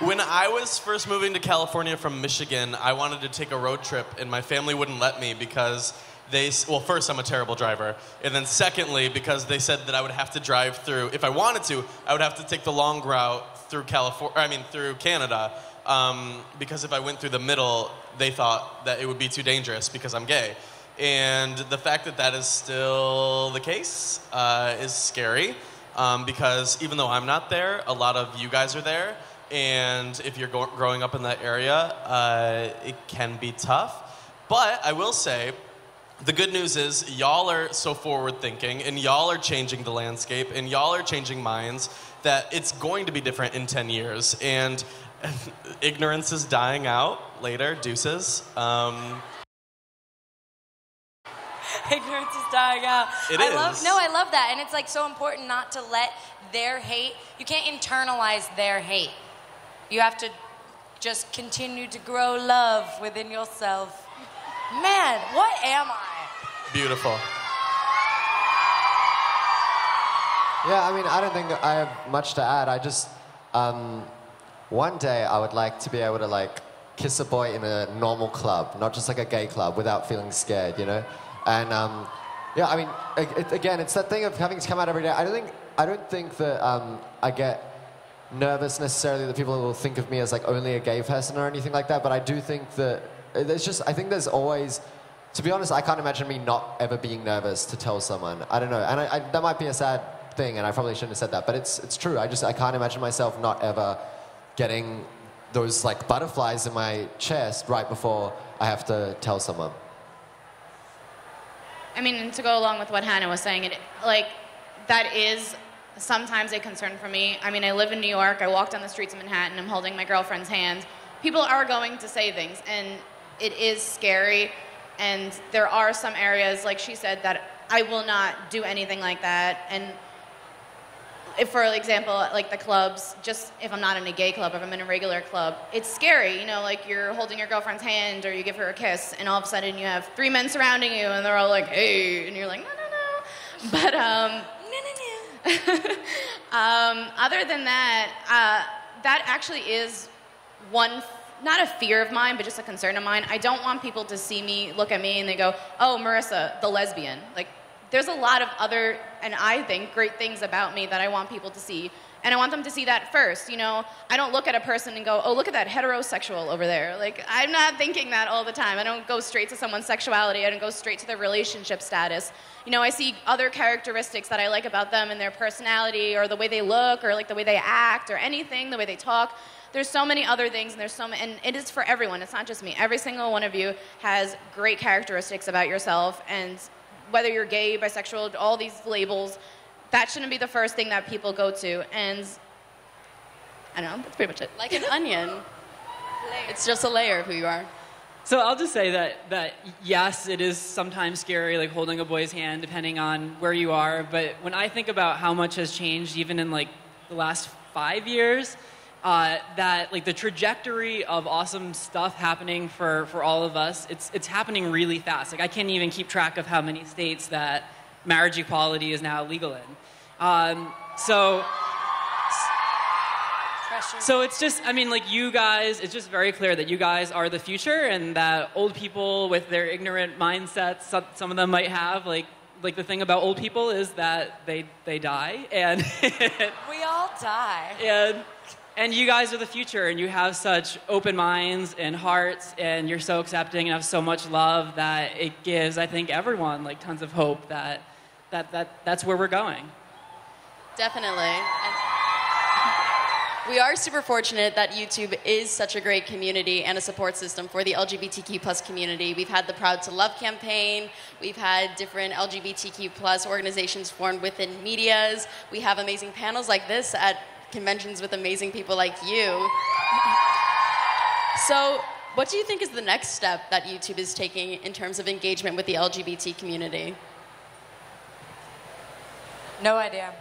When I was first moving to California from Michigan, I wanted to take a road trip, and my family wouldn't let me because well, first, I'm a terrible driver, and then secondly, because they said that I would have to drive through, if I wanted to, I would have to take the long route through through Canada, because if I went through the middle, they thought that it would be too dangerous because I'm gay. And the fact that that is still the case is scary, because even though I'm not there, a lot of you guys are there, and if you're growing up in that area, it can be tough. But I will say, the good news is y'all are so forward-thinking, and y'all are changing the landscape, and y'all are changing minds, that it's going to be different in 10 years. And ignorance is dying out later. Deuces. Ignorance is dying out. I love that. And it's like so important not to let their hate, you can't internalize their hate. You have to just continue to grow love within yourself. Man, what am I? Beautiful. Yeah, I mean, I don't think I have much to add. I just, one day I would like to be able to, like, kiss a boy in a normal club, not just like a gay club, without feeling scared, you know? And, yeah, I mean, again, it's that thing of having to come out every day. I don't think that I get nervous necessarily that people will think of me as, like, only a gay person or anything like that, but I do think that I think there's always, to be honest, I can't imagine me not ever being nervous to tell someone. I don't know. And that might be a sad thing, and I probably shouldn't have said that, but it's true. I can't imagine myself not ever getting those, like, butterflies in my chest right before I have to tell someone. I mean, and to go along with what Hannah was saying, that is sometimes a concern for me. I mean, I live in New York. I walk down the streets of Manhattan. I'm holding my girlfriend's hand. People are going to say things, and it is scary, and there are some areas, like she said, that I will not do anything like that. And if, for example, like the clubs, just if I'm not in a gay club, if I'm in a regular club, it's scary, you know, like you're holding your girlfriend's hand or you give her a kiss, and all of a sudden you have 3 men surrounding you, and they're all like, hey, and you're like, no. But, other than that, that actually is one, not a fear of mine, but just a concern of mine. I don't want people to see me, look at me, and they go, oh, Marissa, the lesbian. Like, there's a lot of other, and I think, great things about me that I want people to see. And I want them to see that first, you know? I don't look at a person and go, oh, look at that heterosexual over there. Like, I'm not thinking that all the time. I don't go straight to someone's sexuality. I don't go straight to their relationship status. You know, I see other characteristics that I like about them and their personality, or the way they look, or like the way they act, or anything, the way they talk. There's so many other things, and and it is for everyone. It's not just me. Every single one of you has great characteristics about yourself, and whether you're gay, bisexual, all these labels, that shouldn't be the first thing that people go to. And I don't know, that's pretty much it. Like an onion. It's just a layer of who you are. So I'll just say that yes, it is sometimes scary, like holding a boy's hand, depending on where you are. But when I think about how much has changed, even in like the last 5 years, that like the trajectory of awesome stuff happening for all of us, it's happening really fast. Like I can't even keep track of how many states that marriage equality is now legal in. So it's just, I mean, like you guys, it's just very clear that you guys are the future, and that old people with their ignorant mindsets, some of them might have, like the thing about old people is that they die, and we all die. And you guys are the future, and you have such open minds and hearts, and you're so accepting and have so much love that it gives, I think, everyone like tons of hope that's where we're going. Definitely. We are super fortunate that YouTube is such a great community and a support system for the LGBTQ plus community. We've had the Proud to Love campaign. We've had different LGBTQ plus organizations formed within medias. We have amazing panels like this at conventions with amazing people like you. So what do you think is the next step that YouTube is taking in terms of engagement with the LGBT community? No idea.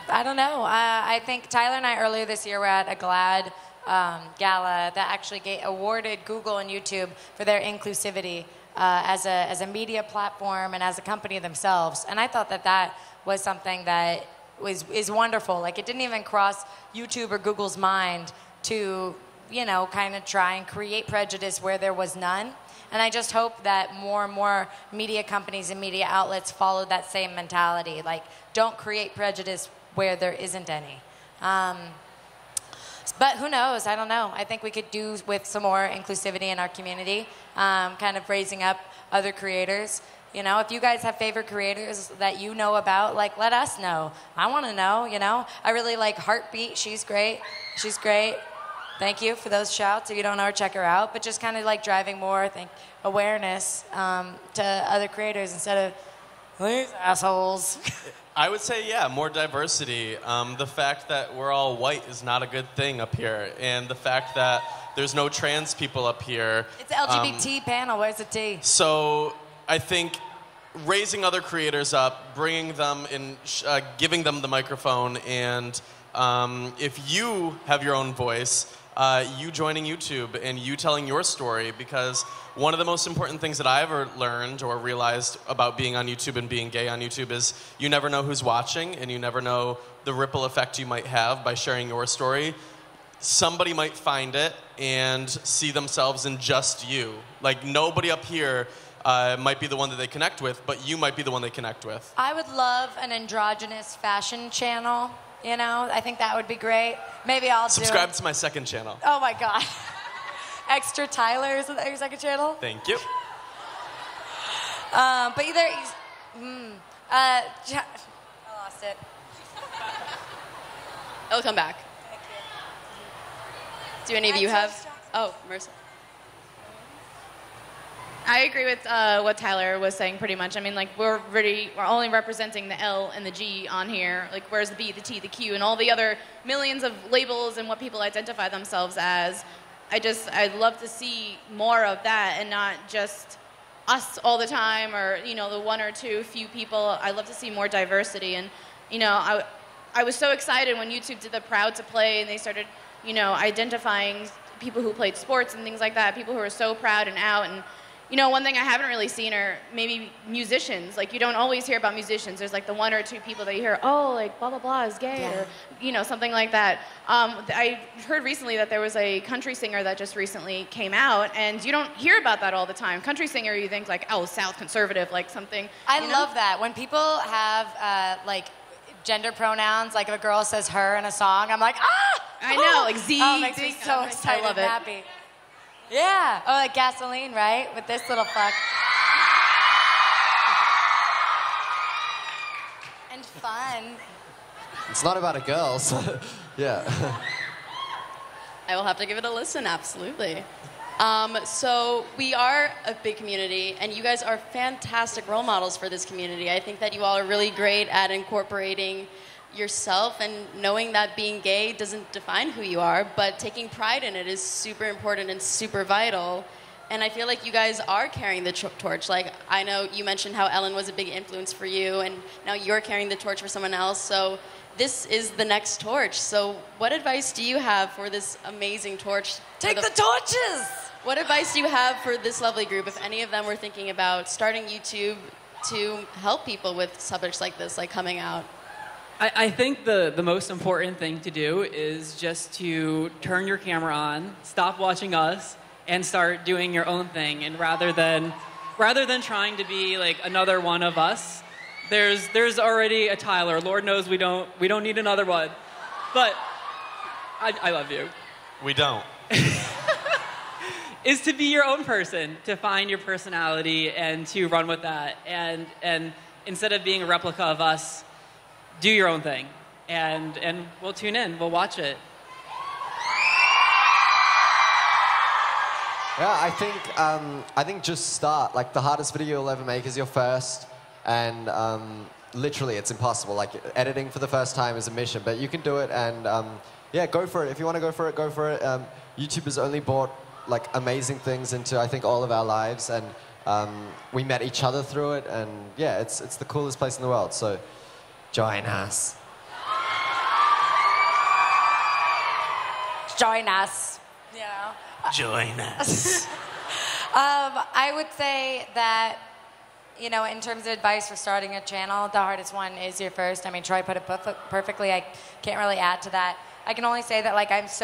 I don't know. I think Tyler and I earlier this year were at a GLAAD gala that actually awarded Google and YouTube for their inclusivity as a media platform and as a company themselves. And I thought that was something that is wonderful. Like, it didn't even cross YouTube or Google's mind to, you know, kind of try and create prejudice where there was none. And I just hope that more and more media companies and media outlets follow that same mentality. Like, don't create prejudice where there isn't any. But who knows? I don't know. I think we could do with some more inclusivity in our community, kind of raising up other creators. You know, if you guys have favorite creators that you know about, like, let us know. I want to know, you know. I really like Heartbeat. She's great. She's great. Thank you for those shouts. If you don't know her, check her out. But just kind of like driving more, I think, awareness to other creators instead of these assholes. I would say, yeah, more diversity. The fact that we're all white is not a good thing up here. And the fact that there's no trans people up here. It's an LGBT panel. Where's the T? So I think raising other creators up, bringing them in, giving them the microphone, and if you have your own voice, you joining YouTube and you telling your story, because one of the most important things that I ever learned or realized about being on YouTube and being gay on YouTube is you never know who's watching, and you never know the ripple effect you might have by sharing your story. Somebody might find it and see themselves in just you. Like, nobody up here might be the one that they connect with, but you might be the one they connect with. I would love an androgynous fashion channel. You know, I think that would be great. Maybe I'll subscribe to my second channel. Oh my God. Extra Tyler, is that your second channel? Thank you. But either I lost it. It'll come back. Thank you. Do any of you have? Oh, Marissa. I agree with what Tyler was saying pretty much. I mean, like, we're only representing the L and the G on here. Like, where's the B, the T, the Q, and all the other millions of labels and what people identify themselves as. I'd love to see more of that and not just us all the time, or, you know, the one or two few people. I'd love to see more diversity. And, you know, I was so excited when YouTube did the Proud to Play and they started, you know, identifying people who played sports and things like that, people who are so proud and out. And, you know, one thing I haven't really seen are maybe musicians. Like, you don't always hear about musicians. There's like the one or two people that you hear, oh, like blah, blah, blah is gay, or, you know, something like that. I heard recently that there was a country singer that just recently came out, and you don't hear about that all the time. Country singer, you think like, oh, South conservative, like something. I love that. When people have, like, gender pronouns, like if a girl says her in a song, I'm like, ah! I know, like Z. Oh, it makes me so excited and happy. Yeah. Oh, like gasoline, right? With this little fuck. And fun. It's not about a girl, so yeah. I will have to give it a listen, absolutely. So we are a big community, and you guys are fantastic role models for this community. I think that you all are really great at incorporating yourself and knowing that being gay doesn't define who you are, but taking pride in it is super important and super vital. And I feel like you guys are carrying the torch. Like, I know you mentioned how Ellen was a big influence for you, and now you're carrying the torch for someone else. So this is the next torch. So what advice do you have for this amazing torch? Take the torches! What advice do you have for this lovely group, if any of them were thinking about starting YouTube to help people with subjects like this, like coming out? I think the most important thing to do is just to turn your camera on, stop watching us, and start doing your own thing. And rather than trying to be like another one of us, there's already a Tyler. Lord knows we don't need another one. But I love you. We don't. Is to be your own person, to find your personality and to run with that. And instead of being a replica of us, do your own thing, and we'll tune in. We'll watch it. Yeah, I think just start. Like, the hardest video you'll ever make is your first, and literally it's impossible. Like, editing for the first time is a mission, but you can do it. And yeah, go for it. If you want to go for it, go for it. YouTube has only brought like amazing things into, I think, all of our lives, and we met each other through it. And yeah, it's the coolest place in the world. So. Join us. Join us. You know? Join us. I would say that you know, in terms of advice for starting a channel, the hardest one is your first. I mean, Troy put it perfectly. I can't really add to that. I can only say that, like, I'm so